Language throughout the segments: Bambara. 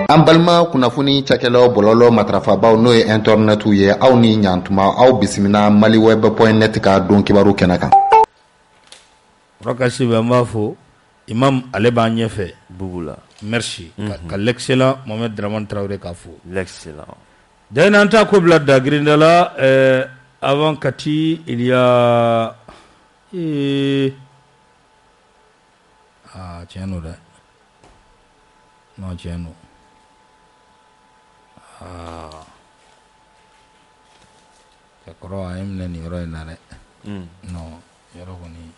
An balima kunnafoni cakɛlaw bɔlɔlɔ matrafabaw n'o ye internetu ye aw ni ɲantuma aw bisimila maliweb.net ka don kibaru kɛnɛ kan. Rakasi bɛ b'a fɔ imam ale b'an ɲɛfɛ Bugula. Merci ka l'excellent Mohamed Dramane Traoré k'a fo. L'excellent. D'ailleurs an ta ko bila dagirinda la avant Kati il y a tiens nous là. Non tiens nous. Kakoro ayem ne ni yɔrɔ in na dɛ. Non yɔrɔ kɔni.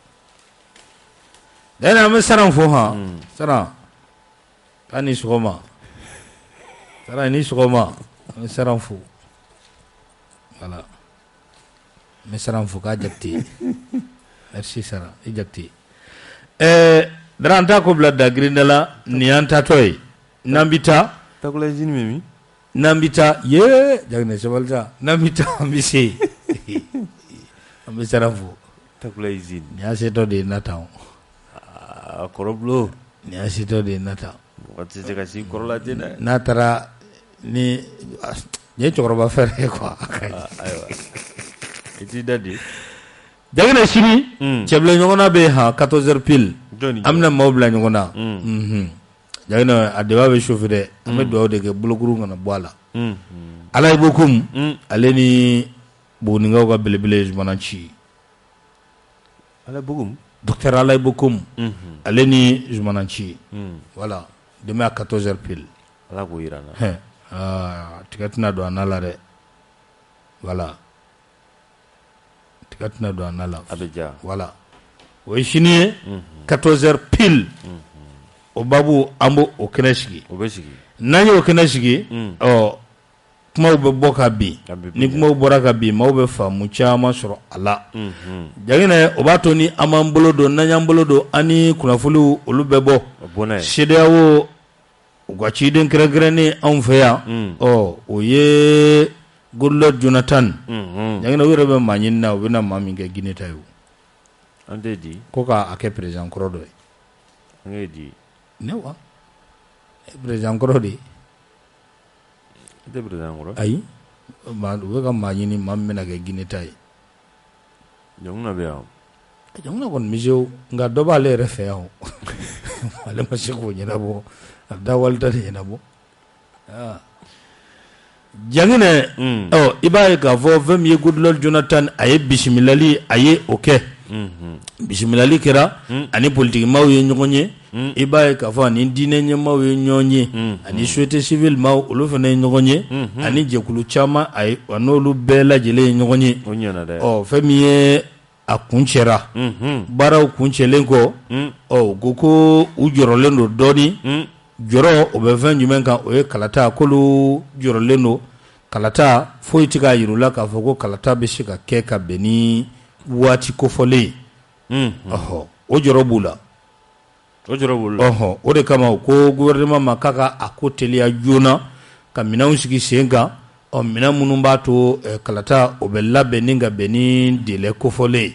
D'ailleurs an bɛ saran fo han. Saran. K'a ni sɔgɔma. Saran ni sɔgɔma. An bɛ saran fo. Voilà. An bɛ saran fo k'a jakite. Merci Saran i jakite. Dara an ta ko bila dagirinda la ni an tatɔ ye. N'an bi taa. Takula izini mimi. N'an bi taa jaginɛ sabalita n'an bi taa an bɛ se an bɛ saran fo. Takula izini. Ni y'a setɔ de ye nata o. Kɔrɔbulo. Ni y'a setɔ de ye nata. Mɔgɔ tɛ se ka si kɔrɔla ten dɛ. N'a taara ni ye cɛkɔrɔba fɛrɛ ye quoi. Ayiwa. I t'i da di. Jaginɛ sini cɛbila ɲɔgɔnna bɛ han 14h pile. An bɛna maaw bila ɲɔgɔn na. Jaginɛ a débat bɛ chauffer dɛ. An bɛ dugawu de kɛ bolokuru kana bɔ a la. Alayi Bokum ale ni Bugunikaw ka belebele Zumana Ci. Alayi Bokum. Docteur Alayi Bokum ale ni Zumana Ci. Voilà demain à 14h pile. Ala k'o yira n na. Tigɛ tɛna don a na la dɛ. Voilà. Tigɛ tɛna don a na la. A bɛ diya. Voilà. O ye sini ye 14h pile. O babu an b'o kɛnɛ sigi. O bɛ sigi. N'an y'o kɛnɛ sigi kumaw bɛ bɔ ka bin. Ni kumaw bɔra ka bin maaw bɛ faamu caman sɔrɔ a la. Jaginɛ o b'a to ni an b'an bolo don n'an y'an bolo don an ni kunnafoniw olu bɛ bɔ. CEDEAO u ka ciden kɛrɛnkɛrɛnnen anw fɛ yan o ye Goodluck Jonathan. Jaginɛ u yɛrɛ bɛ maa ɲini na u bɛna maa min kɛ Guinée ta ye o. An tɛ di. Ko k'a kɛ président kɔrɔ dɔ ye. An k'e di. Ne wa président kɔrɔ de. I tɛ président kɔrɔ. Ayi u bɛ ka maa ɲini maa min bɛna kɛ Guinée ta ye. Jamana bɛ yan. Jamana kɔni misew nka dɔ b'ale yɛrɛ fɛ yan o. Ale ma se k'o ɲɛnabɔ a da walita de ɲɛnabɔ. Jaginɛ i b'a ye k'a fɔ fɛn min ye Goodluck Jonathan a ye bisimilali a ye o kɛ. Bisimilali kɛra ani politikimaaw ye ɲɔgɔn ye. I b'a ye k'a fɔ ani diinɛ ɲɛmaaw ye ɲɔgɔn ye ani société civile maaw olu fana ye ɲɔgɔn ye ani jɛkulu caman a n'olu bɛɛ lajɛlen ye ɲɔgɔn ye. O ɲɛna dɛ. Fɛn min ye a kun cɛra baaraw kun cɛlen kɔ u ko u jɔrɔlen don dɔɔni. Jɔrɔ o bɛ fɛn jumɛn kan o ye kalata k'olu jɔrɔlen don kalata foyi tɛ k'a yir'u la k'a fɔ ko kalata bɛ se ka kɛ ka bɛn ni waati kofɔlen ye. O jɔrɔ b'u la. O de kama ko gouvernement ma k'a ka a ko teliya joona ka minɛnw sigi sen kan minɛn minnu b'a to kalata o bɛ labɛn ni ka bɛn ni délai kofɔlen ye.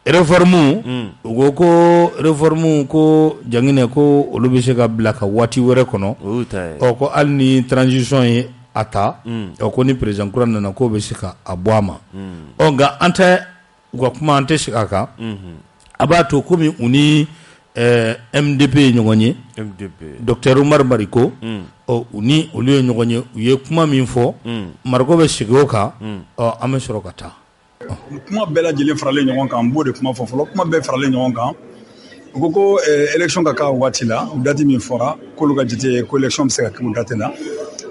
Réforme u ko réforme ko Jaginɛ ko olu bɛ se ka bila ka waati wɛrɛ kɔnɔ ko hali ni transition ye a ta ko ni président kura nana k'o bɛ se ka a bɔ a ma. Nka an tɛ u ka kuma an tɛ sigi a kan a b'a to komi u ni MDP ye ɲɔgɔn ye Docteur Umar Mariko u ni olu ye ɲɔgɔn ye u ye kuma min fɔ Mariko bɛ sigi o kan an bɛ sɔrɔ ka taa. Kuma bɛɛ lajɛlen faralen ɲɔgɔn kan n b'o de kuma fɔ fɔlɔ kuma bɛɛ faralen ɲɔgɔn kan u ko élection ka k'a waati la date min fɔra k'olu ka jate ko élection bɛ se ka kɛ o date la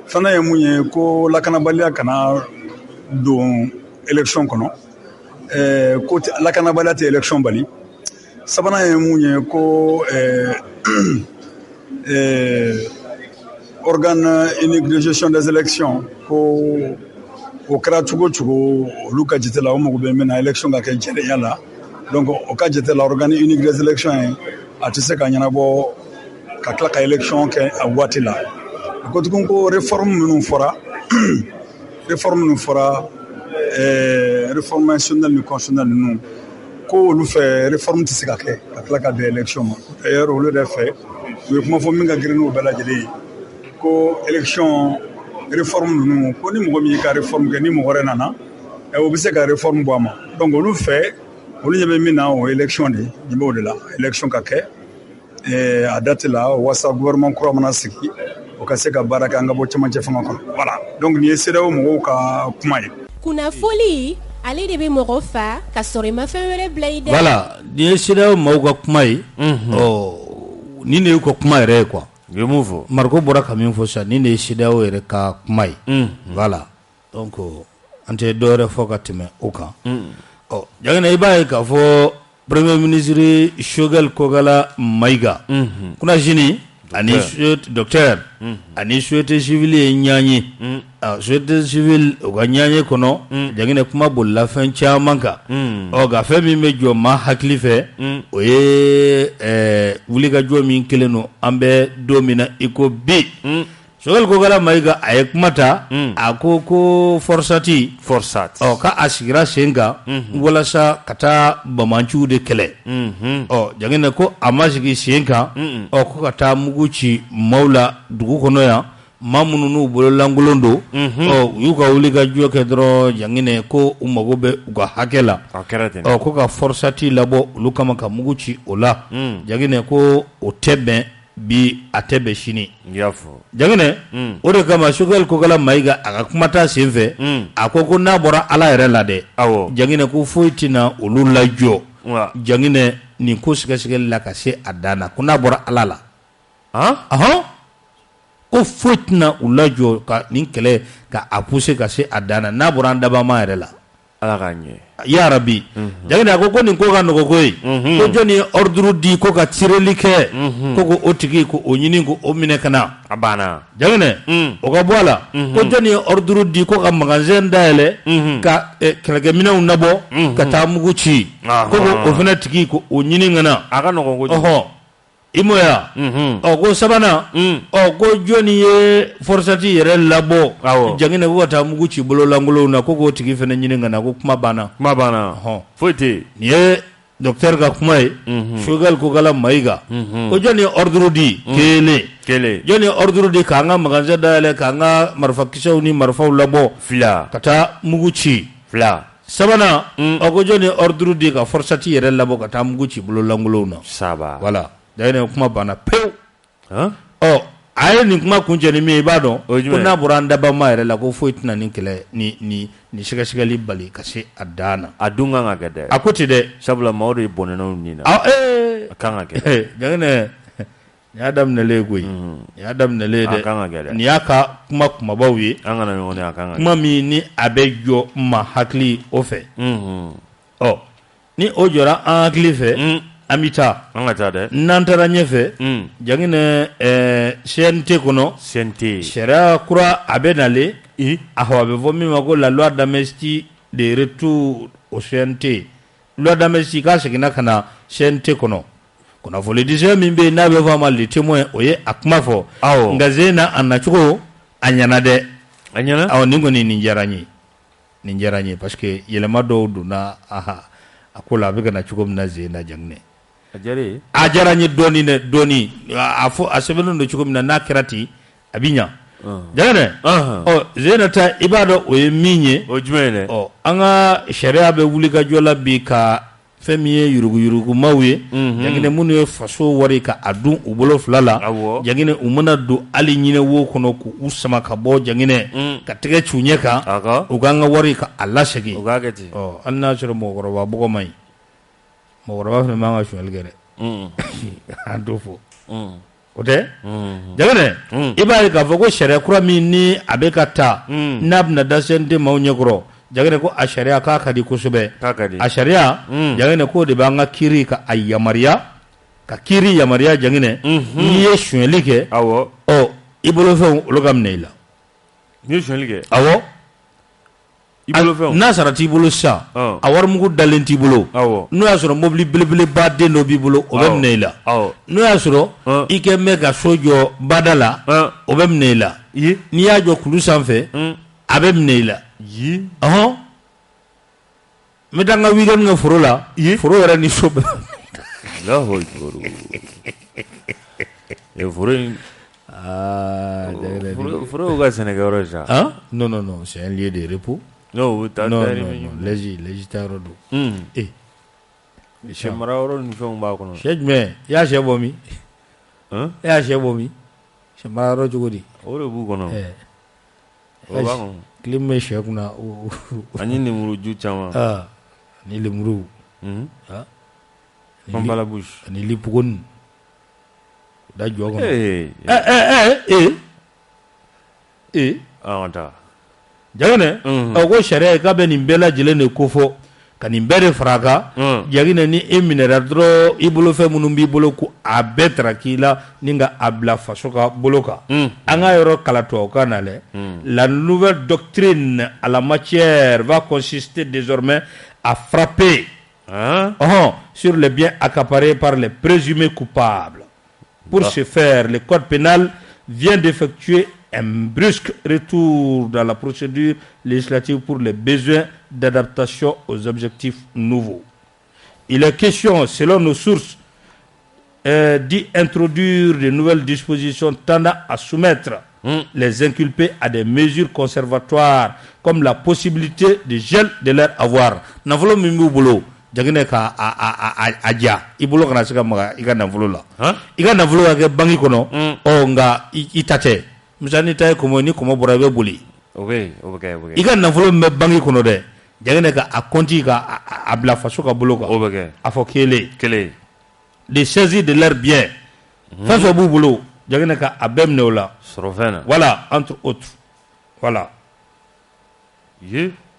fana ye mun ye ko lakanabaliya kana don élection kɔnɔ ko lakanabaliya tɛ élection bali. Sabanan ye mun ye ko organe unique de gestion des élections ko o kɛra cogo cogo olu ka jate la o mago bɛ min na élection ka kɛ jɛlenya la donc o ka jate la organe unique des élections ye a tɛ se ka ɲɛnabɔ ka tila ka élection kɛ a waati la ko tugun ko réforme minnu fɔra réforme institutionnelle ni constitutionnelle ninnu ko olu fɛ réforme tɛ se ka kɛ ka tila ka bɛn élection ma d'ailleurs olu yɛrɛ fɛ u ye kuma fɔ min ka girin n'o bɛɛ lajɛlen ye ko élection réforme ninnu ko ni mɔgɔ min y'i ka réforme kɛ ni mɔgɔ wɛrɛ nana o bɛ se ka réforme bɔ a ma donc olu fɛ olu ɲɛ bɛ min na o élection de ɲɛ b'o de la élection ka kɛ a date la walasa gouvernement kura mana sigi o ka se ka baara kɛ an ka bɔ cɛmancɛ fanga kɔnɔ voilà donc nin ye CEDEAO mɔgɔw ka kuma ye. kunnafoli ale de bɛ mɔgɔ fa ka sɔrɔ i ma fɛn wɛrɛ bila i da. voilà nin ye CEDEAO mɔgɔw ka kuma ye. nin de y'u ka kuma yɛrɛ ye quoi. u ye mun fɔ. Mariko bɔra ka min fɔ sisan nin de ye CEDEAO yɛrɛ ka kuma ye. voilà donc an tɛ dɔwɛrɛ fɔ ka tɛmɛ o kan. Jagina i b'a ye k'a fɔ premier ministre Choguel Kogala Maïga. kuna sini ani docteur ani société civile ye ɲaɲe société civile o ka ɲaɲe kɔnɔ jagina kuma bolila fɛn caman kan nka fɛn min bɛ jɔ maa hakili fɛ o ye wulikajɔ min kelen don an bɛ don min na i ko bi Choguel Kogala Maïga a ye kuma ta a ko Forsati ka a sigira sen kan walasa ka taa bamanciw de kɛlɛ jagina ko a ma sigi sen kan ko ka taa mugu ci maaw la dugu kɔnɔ yan maa minnu n'u bolo lankolon don u y'u ka wulikajɔ kɛ dɔrɔn jagina ko u mago bɛ u ka hakɛ la ko ka Forsati labɔ olu kama ka mugu ci o la jagina ko o tɛ bɛn bi a tɛ bɛn sini jagina o de kama Choguel Kogala Maïga a ka kuma ta sen fɛ a ko n'a bɔra Ala yɛrɛ la dɛ jagina ko foyi tɛna olu lajɔ jagina nin ko sɛgɛsɛgɛli la ka se a dan na ko n'a bɔra Ala la ko foyi tɛna u lajɔ ka nin kɛlɛ ka a pousser ka se a dan na n'a bɔra an dabama yɛrɛ la Ala ka ɲɛ ya Rabbi jagina ko nin ko ka nɔgɔ ko ye ko jɔn ye ordre di ko ka tireli kɛ ko o tigi ko o ɲini ko o minɛ ka na a banna jagina o ka bɔ a la ko jɔn ye ordre di ko ka magasin dayɛlɛ ka kɛlɛkɛminɛnw nabɔ ka taa mugu ci ko o fana tigi ko o ɲini ka na a ka nɔgɔ kojugu imoya ko sabanan ko jɔn ye Forsati yɛrɛ labɔ jagina ko ka taa mugu ci bolo lankolonw na ko k'o tigi fana ɲini ka na ko kuma banna foyi tɛ nin ye docteur ka kuma ye Choguel Kogala Maïga ko jɔn ye ordre di kelen jɔn ye ordre di k'an ka magasin dayɛlɛ k'an ka marifakisɛw ni marifaw labɔ ka taa mugu ci sabanan ko jɔn ye ordre di ka Forsati yɛrɛ labɔ ka taa mugu ci bolo lankolonw na voilà jagina kuma banna pewu a ye nin kuma kuncɛ ni min ye i b'a dɔn ko n'a bɔra an dabama yɛrɛ la ko foyi tɛna nin kɛlɛ ni sɛgɛsɛgɛli bali ka se a dan na a dun kan ka kɛ dɛ a ko ten dɛ sabula maaw de bɔnɛnaw nin na a kan ka kɛ jagina nin y'a daminɛlen ye koyi nin y'a daminɛlen dɛ a kan ka kɛ dɛ nin y'a ka kuma kumabaw ye an kana ɲɔgɔn ye a kan ka kuma min ni a bɛ jɔ ma hakili o fɛ ni o jɔra an hakili fɛ an bɛ taa an ka taa dɛ n'an taara ɲɛfɛ jagina CNT kɔnɔ sariya kura a bɛ nalen a bɛ fɔ min ma ko la loi d'amnistie de retour au CNT loi d'amnistie k'a seginna ka na CNT kɔnɔ kunnafoni disɛ min bɛ yen n'a bɛ fɔ a ma le témoin o ye a kuma fɔ nka sen na a nacogo a ɲɛna dɛ a ɲɛna nin kɔni nin diyara n ye parce que yɛlɛma dɔw donna a ko la a bɛ ka na cogo min na sen na jagina a diyara n ye dɔɔni a fɔ a sɛbɛnnen don cogo min na n'a kɛra ten a bɛ ɲa jagina zena ta i b'a dɔn o ye min ye o jumɛn ye dɛ an ka sariya bɛ wulikajɔ la bi ka fɛn min ye yuruguyurugumaw ye jagina minnu ye faso wari ka a dun u bolo fila la jagina u mana don hali ɲinɛ wo kɔnɔ k'u sama ka bɔ jagina ka tɛgɛ c'u ɲɛ kan u k'an ka wari ka a lasegin hali n'a sɔrɔ mɔgɔkɔrɔba bɔgɔ man ɲi mɔgɔkɔrɔba fana man ka sonyali kɛ dɛ an t'o fɔ o tɛ jagina i b'a ye k'a fɔ ko sariya kura min ni a bɛ ka taa n'a bɛna da CNT maaw ɲɛkɔrɔ jagina ko a sariya k'a ka di kosɛbɛ a sariya jagina ko de b'an ka kiiri ka a yamaruya ka kiiri yamaruya jagina n'i ye sonyali kɛ i bolofɛnw olu ka minɛ i la n'i ye sonyali kɛ n'a sara t'i bolo sisan a warimugu dalen t'i bolo n'o y'a sɔrɔ mobili belebeleba den dɔ b'i bolo o bɛ minɛ i la n'o y'a sɔrɔ i kɛ mɛn ka so jɔ bada la o bɛ minɛ i la n'i y'a jɔ kulu sanfɛ a bɛ minɛ i la n bɛ taa n ka weekend kɛ foro la foro yɛrɛ ni so bɛɛ foro in Hein? Non, c'est un lieu de repos. Non, légitaire. Eh. Chef, mais il y a chez Bomi. Hein? Il y a chez Bomi. Chez Mararo Jogodi. Climé chez Kuna. Ani ni muru juchama. Ah, ni le muru. Ah. Pamba la bouche. Ni li pugun. Da jogo. Anta. Jagane. Ko sharia ka be ni bela jele ne kofo. Kani mbere fraka jagine ni eminera dro ibolo fe munumbi bolo ku abetra kila ninga abla fasoka boloka anga yoro kalato kanale la nouvelle doctrine à la matière va consister désormais à frapper sur les biens accaparés par les présumés coupables. Pour ce faire, le code pénal vient d'effectuer un brusque retour dans la procédure législative pour les besoins d'adaptation aux objectifs nouveaux. Il est question, selon nos sources, d'y introduire de nouvelles dispositions tendant à soumettre les inculpés à des mesures conservatoires, comme la possibilité de gel de leur avoir. Navolo mimbu bolo, jagine ka aja, ibolo kana sika maga iga navolo la. Iga navolo ga bangi kono, o nga itate. Misani taye komo ni komo borabe boli. Okay. Iga navolo me bangi kono de. Jagine ka a konti ka abla faso ka bolo ka. A fo kele. De saisir de leurs biens. Faso bu bolo, jagine ka abem neola. Voilà, entre autres. Voilà.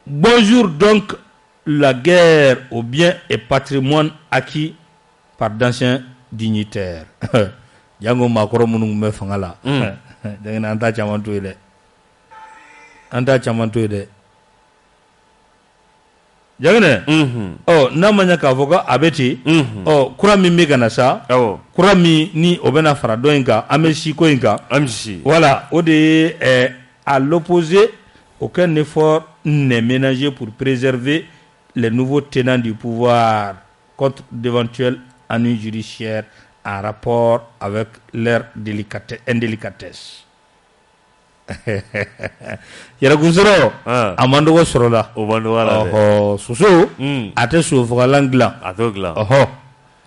Bonjour donc la guerre aux biens et patrimoine acquis par d'anciens dignitaires. Jango makoro munu me fangala. Jagine anta chamantu ile. Jagane namanya ka voka abeti kura mi megana sa kura mi ni obena farado inka amesi ko inka voilà o de à l'opposé aucun effort n'est ménagé pour préserver les nouveaux tenants du pouvoir contre d'éventuels ennuis judiciaires en rapport avec leur indélicatesse. Yara guzuro amando go sorola susu ate su fogalangla atogla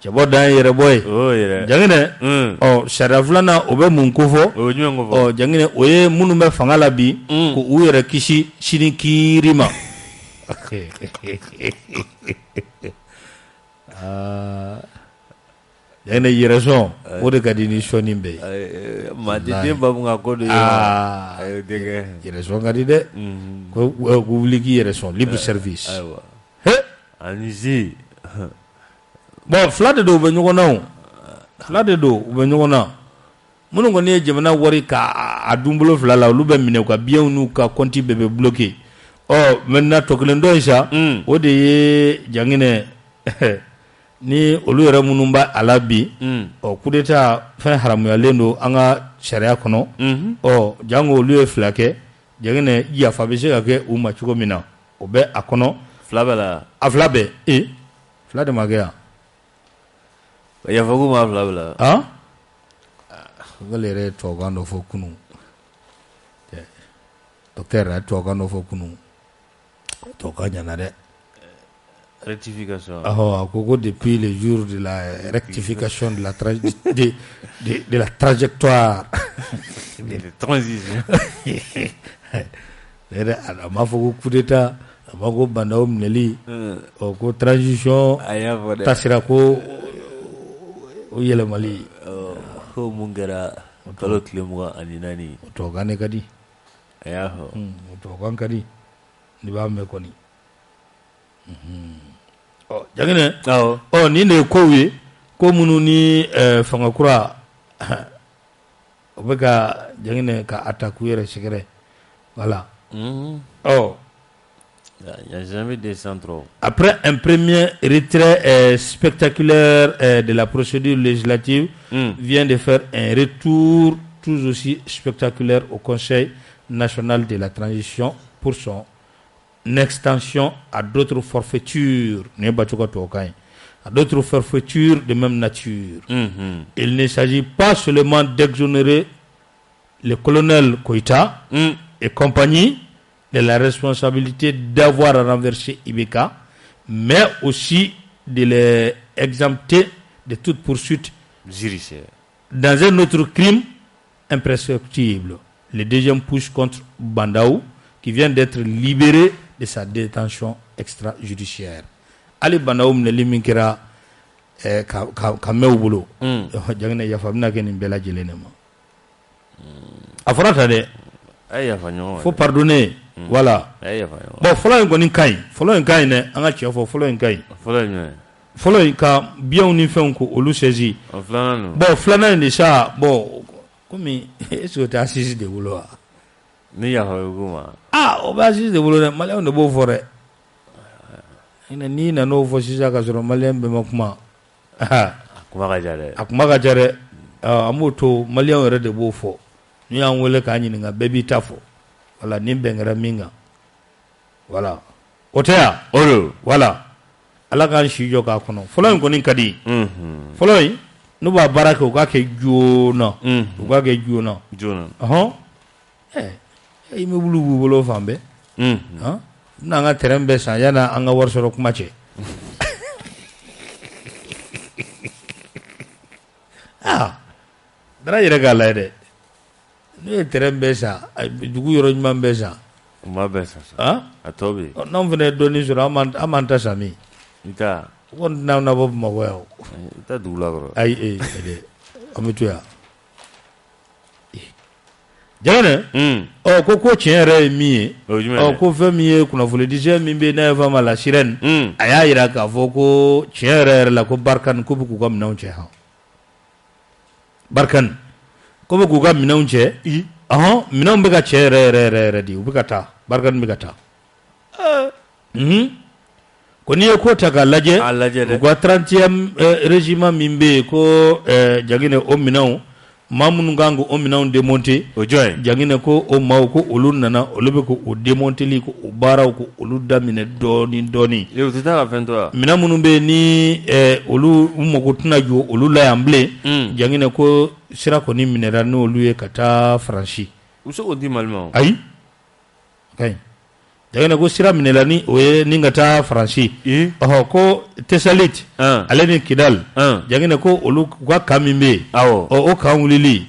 jabo dan yere boy jangine sharaflana obe munkufo jangine oye munu me fangala bi ko u yere kishi shini kirima yana yere son o de kadini shonimbe madide babu ngakodo dege yere son kadide ko wuliki yere son libre service anisi bon flade do be nyogona munu ngoni jemana wori ka adumbulo flala lu be mine ko bien nu ka konti bebe bloqué maintenant toklendo isa o de jangine ni olu yɛrɛ minnu b'a a la bi coup d'état fɛn haramuyalen don an ka sariya kɔnɔ jango olu ye fila kɛ jagine yafa bɛ se ka kɛ u ma cogo min na o bɛ a kɔnɔ fila bɛ la a fila bɛ fila de ma kɛ yan yafa ko ma fila bɛ la wale yɛrɛ tubabukan dɔ fɔ kunun docteur yɛrɛ tubabukan dɔ fɔ kunun tubabukan ɲana dɛ. Rectification. Depuis le jour de la rectification de la trajectoire. De transition. Ma faut coup d'état, ma go bandaum neli, ko transition. Tasira ko o yele mali. Ko mungara kalo kilemwa aninani. To gane kadi. Ayaho. To gan kadi. Ni ba me koni. Jagine ni ne ko wi ko munu ni fanga kura o be ka jagine ka attaque yere secret voilà il y a jamais des centres. Après un premier retrait spectaculaire de la procédure législative vient de faire un retour tout aussi spectaculaire au Conseil national de la transition pour son extension à d'autres forfaitures, à d'autres forfaitures de même nature. Il ne s'agit pas seulement d'exonérer le colonel Koïta et compagnie de la responsabilité d'avoir renversé Ibeka, mais aussi de les exempter de toute poursuite judiciaire dans un autre crime imprescriptible. Le deuxième push contre Bandaou, qui vient d'être libéré de sa détention extrajudiciaire. Ali Bandaou mneli minkira ka mewbulo. Jangane yafamna kenin bela jelenema. Aforata de. Faut pardonner. Voilà. Bon, follow ngoni kai. Follow nkai ne anga chiofo follow nkai. Follow ka bien ni fait ko olu saisi. Bon, flana ni ça, bon, comme est-ce que tu as saisi de boulot? Ni ya hoguma. Ah, o ba saisi de boulot, malien de beau forêt. Ina ni na no fo sisa ka soro malien be makuma. Akuma ga jare amoto malien re de beau fo. Ni an wele ka nyini nga baby tafo. Voilà, ni bengera minga. Voilà. Otea, oro, voilà. Ala kan shijo ka kono. Folo en koni kadi. Folo yi no ba baraka o ka ke jona. O ka ke jona. Jona. Me bulu bulu fambe. Na nga terembe sa yana anga warsoro kuma ce. Dara yere ga laide. Ne terembe sa dugu yoro nyuma mbesa. Ma besa. Atobi. Non vene doni sur amanta sami. Ita. Won na bob magoyo. Ita dula bro. Ai amituya. Jane ko tienre mi ko fe mi kuna vole dije mi be na fa mala siren aya ira ka foko tienre la ko barkan ko bu ko minau che ha barkan ko bu ko minau che minau be ka tienre di bu ka ta barkan be ka ta ko ni ko ta ga laje ko 30e régiment mimbe ko jagine o minau mamunu gangu o minanw démonter o joy jangine ko o maw ko olu nana olu be ko o démonter li ko o baraw ko olu damine doni yo tita ka fento minamunu be ni olu umoko tuna jo olu la yamble jangine ko sira ko ni minera no olu e kata franchi uso ko di malma ay kay jangine ko sira minela ni o e ni ngata franchi ko tesalit aleni kidal jangine ko olu kwa kamimbe o kawulili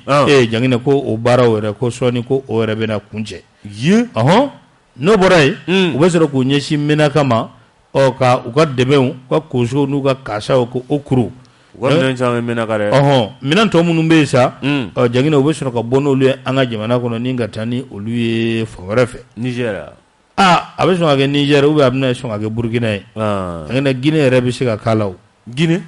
jangine ko o barawere ko soni ko o rebena kunje no boray o besoro ko nyeshi mena kama o ka uka debeu ko kuso nu ka kasa ko okuru wamna nchame mena kare minan to munu be sa jangine o besoro ko bono lu anga jamana ko ninga tani olu e fawrefe Nigeria abe songa ke Niger ou abna songa ke Burkina ngene Guinée rebe sika kalaw Guinée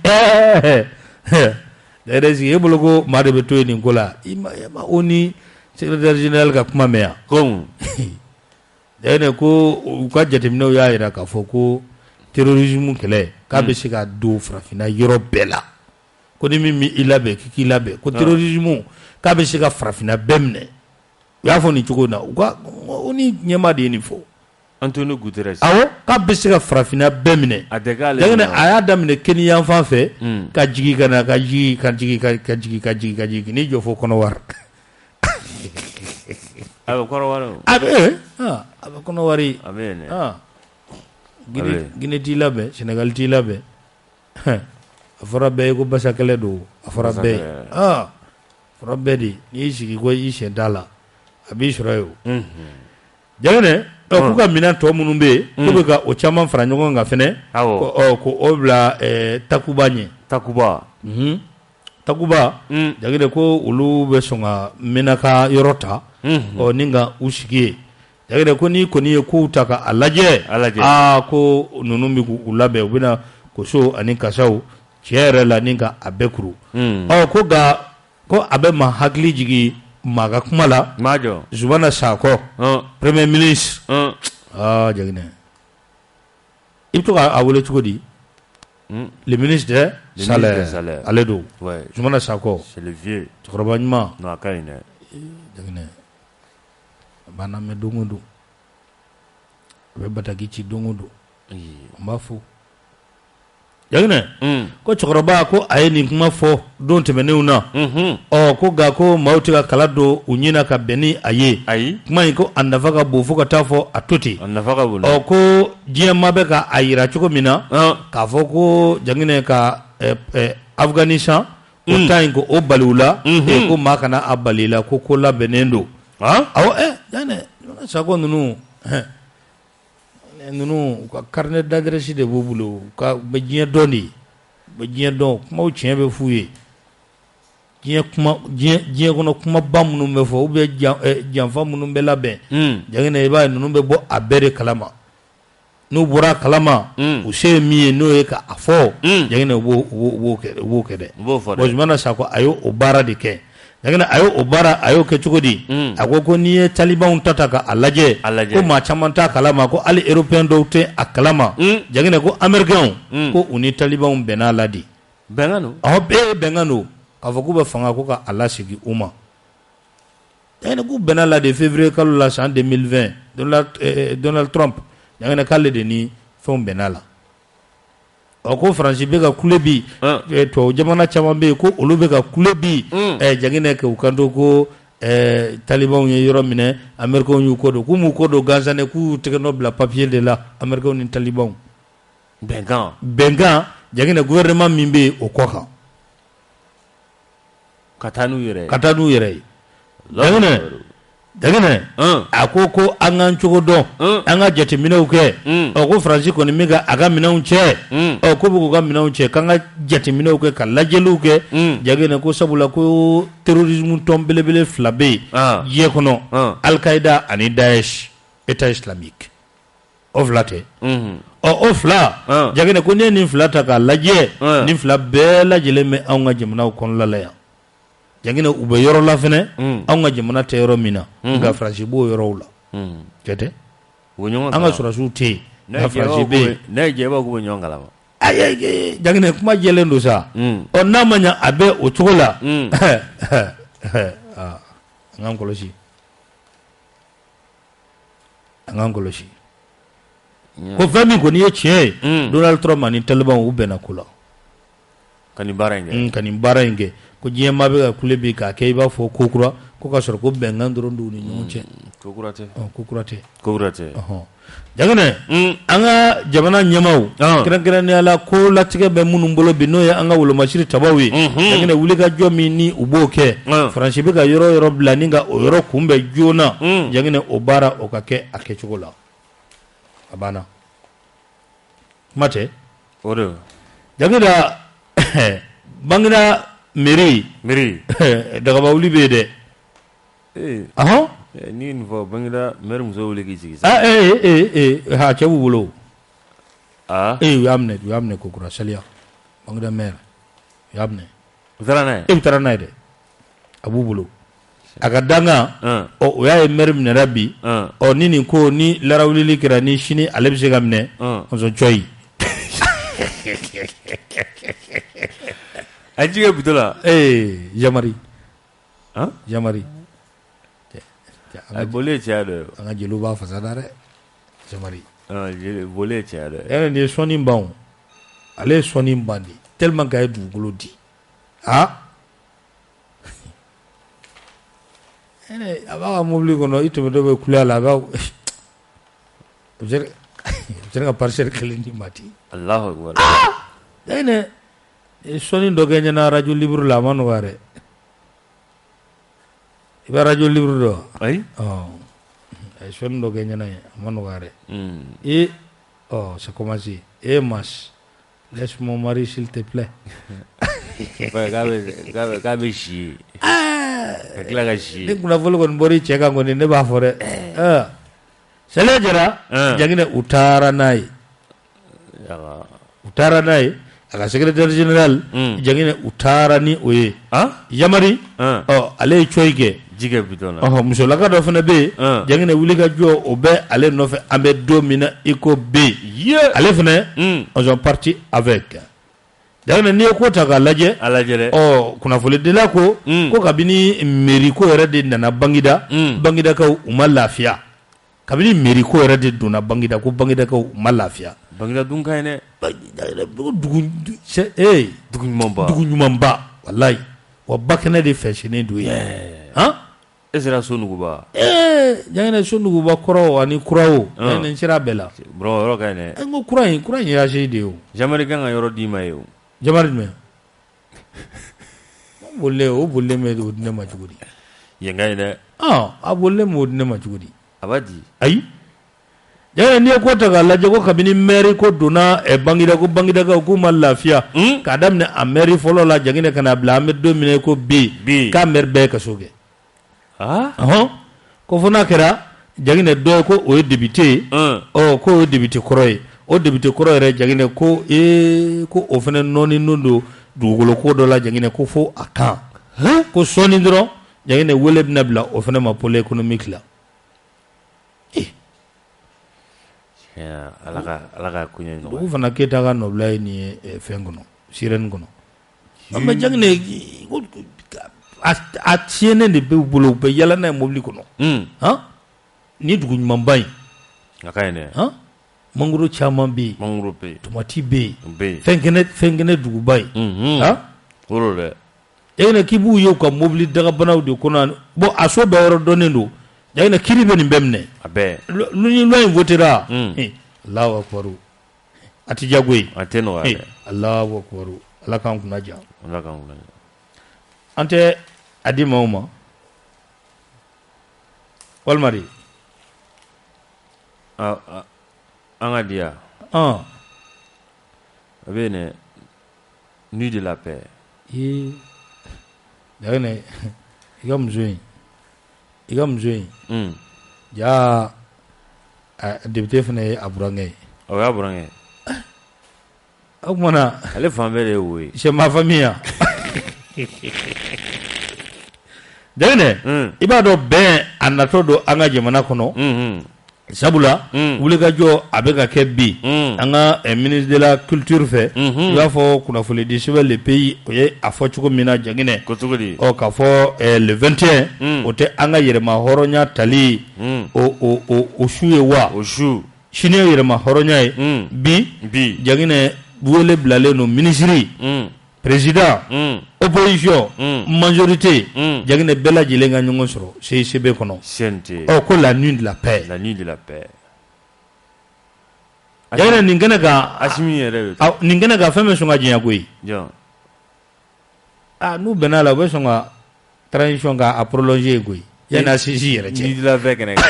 deresi e bologo made be to ni ngola ima oni secrétaire général ka kuma meya kom dene ko ka jatemno ya ira ka foko terrorisme kele ka be sika do frafina yoro bela ko ni mi ilabe kiki labe ko terrorisme ka be sika frafina bemne ya fo ni chukona oni nyema de ni fo Antonio Guterres ka be se ka farafina bɛɛ minɛ jangene a y'a daminɛ Kenya fan fɛ ka jigi kana ka jigi ni jɔ fo kɔnɔwari a bɛ kɔnɔwari a bɛ kɔnɔwari Guinée t'i labɛn Sénégal t'i labɛn a fɔra bɛɛ ye ko basa kɛlɛ don a fɔra bɛɛ a fɔra bɛɛ de n'i y'i sigi ko i sen t'a la a b'i sɔrɔ ye o jangene ko ka minan tɔ minnu bɛ yen ko bɛ ka o caman fara ɲɔgɔn kan fɛnɛ ko o bila Takuba ɲɛ Takuba jagide ko olu bɛ sɔn ka menaka yɔrɔ ta ni ka u sigi ye jagide ko ni kɔni ye kow ta ka a lajɛ ko ninnu bɛ k'u labɛn u bɛna koso ani kasaw tiɲɛ yɛrɛ la ni ka a bɛɛ kuru ko a bɛ ma hakili jigin maga kuma la Zumana Sakɔ premier ministre jagine i bɛ to ka a wele cogo di le ministre de salaire ale do Zumana Sakɔ cɛkɔrɔba ɲuman jagine a b'a lamɛn don o don a bɛ bataki ci don o don n b'a fo jagine ko chokoroba ko ayeni kuma fo don tɛmɛnenw na ko ga ko maaw tɛ ka kala don u ɲina ka bɛn ni a ye kuma in ko a nafa ka bon fo ka taa fɔ a to ten ko diɲɛ maa bɛ ka a yira cogo min na k'a fɔ ko jagine ka Afghanistan o ta in ko o bali u la ko maa kana a bali la ko labɛnnen don awɔ jagine sako ninnu nunu ka carnet d'adresse de b'u bolo ka bɛ diɲɛ dɔn de bɛ diɲɛ dɔn kumaw tiɲɛ bɛ f'u ye diɲɛ kɔnɔ kumaba minnu bɛ fɔ ou bien janfa minnu bɛ labɛn jagina i b'a ye ninnu bɛ bɔ a bɛɛ de kalama n'u bɔra a kalama u se ye min ye n'o ye ka a fɔ jagina u b'o kɛ dɛ bon Zumana Sako a y'o baara de kɛ jagina a y'o baara a y'o kɛ cogo di a ko n'i ye talibanw ta ka a lajɛ ko maa caman t'a kalama ko hali européen dɔw tɛ a kalama jagina ko américain ko u ni talibanw bɛnna la de bɛnkan don bɛɛ bɛnkan don k'a fɔ k'u bɛ fanga ko ka a lasegin u ma jagina k'u bɛnna la de février kalo la san 2020 Donald Trump jagina k'ale de ni fɛnw bɛnna la ko Faransi bɛ ka kule bi tubabu jamana caman bɛ yen ko olu bɛ ka kule bi jagina kɛ u kanto ko talibanw ye yɔrɔ minɛ américains y'u kɔ don k'u m'u kɔ don gansan dɛ k'u tɛgɛ nɔ bila papier de la américains ni talibanw bɛnkan jagina gouvernement min bɛ yen o kɔ kan ka taa n'u yɛrɛ ye jagina a ko an k'an cogo dɔn an ka jateminɛw kɛ ko Faransi kɔni bɛ ka a ka minɛnw cɛ ko bɛ k'u ka minɛnw cɛ k'an ka jateminɛw kɛ ka lajɛliw kɛ jagina ko sabula ko terrorisme tɔn belebele fila bɛ yen diɲɛ kɔnɔ Al-Qaïda ani Daesh État islamique o fila tɛ o fila jagina ko n'i ye nin fila ta k'a lajɛ nin fila bɛɛ lajɛlen bɛ anw ka jamanaw kɔnɔna la yan jagina u bɛ yɔrɔ la fɛnɛ anw ka jamana tɛ yɔrɔ min na nka Faransi b'o yɔrɔw la jate an ka sɔrɔsiw tɛ yen nka Faransi bɛ yen ne ye jɛbaaw k'u bɛ ɲɔgɔn kalama jagina kuma jɛlen don sa n'a ma ɲɛ a bɛ o cogo la an k'an kɔlɔsi ko fɛn min kɔni ye tiɲɛ ye Donald Trump ani talibanw u bɛnna ko la ka nin baara in kɛ ko diɲɛ maa bɛ ka kule bi k'a kɛ i b'a fɔ ko kura ko ka sɔrɔ ko bɛnkan dɔrɔn don u ni ɲɔgɔn cɛ ko kura tɛ jagina an ka jamana ɲɛmaw kɛrɛnkɛrɛnnenya la ko latigɛ bɛ minnu bolo bi n'o ye an ka wolomasiri tabaw ye jagina wulikajɔ min ni u b'o kɛ Faransi bɛ ka yɔrɔ yɔrɔ bila ni ka o yɔrɔ kunbɛn joona jagina o baara o ka kɛ a kɛcogo la a banna kuma tɛ jagina Bangira mairie dagaba wuli bɛ yen dɛ ni nin fɔ Bangira maire muso wuli k'i sigi ha cɛ b'u bolo u y'a minɛ Kokura Saliya Bangira maire u y'a minɛ u taara n'a ye bɛ taara n'a ye dɛ a b'u bolo a ka dankan o y'a ye maire minɛra bi ni nin ko ni larawulili kɛra ni sini ale bɛ se ka minɛ ɔsɔn cɔyi a jigɛ bito la Jamari a boli ye cɛya dɔ ye an ka jeliw b'a fasa da dɛ Jamari boli ye cɛya dɔ ye nin ye sɔnni ban ale ye sɔnni ban de tellement que a ye dugukolo di a b'a ka mobili kɔnɔ i tɛmɛtɔ bɛ kule la a b'a u bɛ se ka parcelle kelen di ma ten Allahu Akbar sɔnni dɔ kɛ ɲɛna radio libre la a ma nɔgɔya dɛ i bɛ radio libre dɔn ayi a ye sɔnni dɔ kɛ ɲɛna ye a ma nɔgɔya dɛ c'est commencé mas laisse mon mari s'il te plaît k'a bɛ si ka tila ka si ni kunnafoni kɔni bɔra i cɛ kan kɔni ne b'a fɔ dɛ sɛlɛ jɛra jagina u taara n'a ye a ka secrétaire général jagina u taara ni o ye Yamari ale ye coyi kɛ jigɛ bitɔn na musolaka dɔ fana bɛ yen jagina wuli ka jɔ o bɛ ale nɔfɛ an bɛ don min na i ko B ale fana ils ont parti avec jagina n'i ye ko ta k'a lajɛ kunnafoni dila ko kabini mairie ko yɛrɛ de nana Bangidakaw u ma lafiya kabini mairie ko yɛrɛ de donna Bangida ko Bangidakaw u ma lafiya Bangida dunka ne. Dugu ɲuman ba wallahi wa bakene de fɛsinen do ye han esera sonuguba jangene sonuguba kɔrɔ ani kurawo jangene sira bɛɛ la bro yɔrɔ ka ne en ko kura in ya se de o jamari kan ka yɔrɔ di ma ye o jamari me o bolle me do ne ma jugudi yenga ne a bolle mo ne ma jugudi abadi ayi jangene ni ko ta ga lajɛ ko kabini maire ko donna bangida ko ma lafiya ka daminɛ a maire fɔlɔ la jangene kana bila an bɛ don min ko bi ka maire bɛɛ ka so kɛ ko fo n'a kɛra jangene dɔ ko o ye député ko o ye député kɔrɔ ye o député kɔrɔ yɛrɛ jangene ko ko o fana nɔɔni don dugukolo ko dɔ la jangene ko fo a kan ko sɔɔni dɔrɔn jangene wele bɛna bila o fana ma pôle économique la ala ka kunya no dugu fana keta ka nɔbila ye nin ye fɛn kɔnɔ sirɛni kɔnɔ mais jangene a tiɲɛnen de bɛ bolo u bɛ yala n'a ye mobili kɔnɔ ni dugu ɲumanba in a ka ɲi dɛ mangoro caman bɛ yen tomati bɛ yen fɛn kɛnɛ duguba in woro dɛ jangene k'i b'u ye u ka mobili dagabanaw de kɔnɔ bon a so bɛɛ yɔrɔ dɔnnen don jangene kiiri bɛ nin bɛɛ minɛ a bɛɛ ni loi in votera Allahu akbar a tɛ diyago ye a tɛ nɔgɔya dɛ Allahu akbar ala k'an kunna diya ala k'an kunna diya an tɛ a di maaw ma walima de an ka di yan a bɛ ne nuit de la paix jangene i ka muso in ja député fana ye a burankɛ ye o y'a burankɛ o kumana ale fan bɛɛ de ye o ye c'est ma famille jangene i b'a dɔn bɛn a natɔ don an ka jamana kɔnɔ sabula wulikajɔ a bɛ ka kɛ bi an ka ministre de la culture fɛ i b'a fɔ kunnafoni di sɛbɛn le pays o ye a fɔ cogo min na jangene k'a fɔ le 21 o tɛ an ka yɛrɛma hɔrɔnya tali o su ye wa o su sini ye yɛrɛma hɔrɔnya ye bi jangene wele bilalen don ministre président opposition majorité jangene bɛɛ lajɛlen ka ɲɔgɔn sɔrɔ CICB kɔnɔ ko la nuit de la paix jangene nin kɛnɛ kan Asimi yɛrɛ nin kɛnɛ kan fɛn bɛ sɔn ka diɲɛ koyi n'u bɛnna la u bɛ sɔn ka transition ka a prolonger koyi yanni a sisi yɛrɛ cɛ nuit de la paix kɛnɛ kan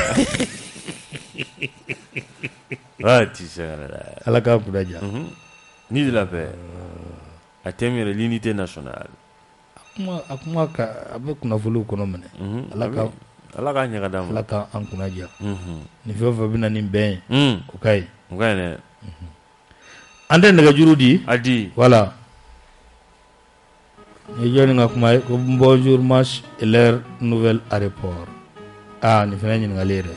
ala k'a kunna diya nuit de la paix a thème yɛrɛ l'unité nationale a kuma a bɛ kunnafoniw kɔnɔ minɛ ala ka ɲaga d'an ma ala k'an kunna diya nin fɛn o fɛn bɛ na nin bɛn ye o ka ɲi dɛ an tɛ nɛgɛjuru di a di voilà ni jɔnni ka kuma ye ko bonjour match et leur nouvel aéroport nin fana ye ɲininkali ye dɛ